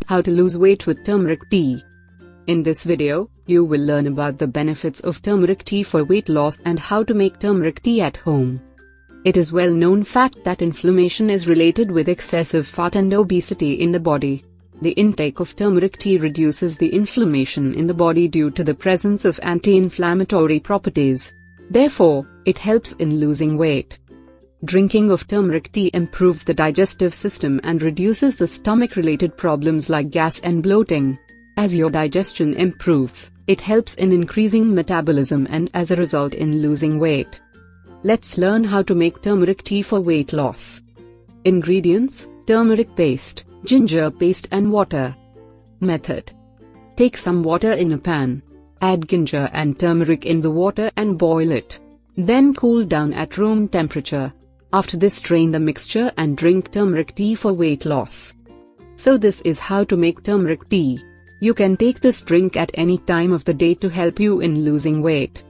How to lose weight with turmeric tea. In this video, you will learn about the benefits of turmeric tea for weight loss and how to make turmeric tea at home. It is well known fact that inflammation is related with excessive fat and obesity in the body. The intake of turmeric tea reduces the inflammation in the body due to the presence of anti-inflammatory properties. Therefore, it helps in losing weight. Drinking of turmeric tea improves the digestive system and reduces the stomach-related problems like gas and bloating. As your digestion improves, it helps in increasing metabolism and as a result in losing weight. Let's learn how to make turmeric tea for weight loss. Ingredients: turmeric paste, ginger paste and water. Method: take some water in a pan. Add ginger and turmeric in the water and boil it. Then cool down at room temperature. After this, strain the mixture and drink turmeric tea for weight loss. So this is how to make turmeric tea. You can take this drink at any time of the day to help you in losing weight.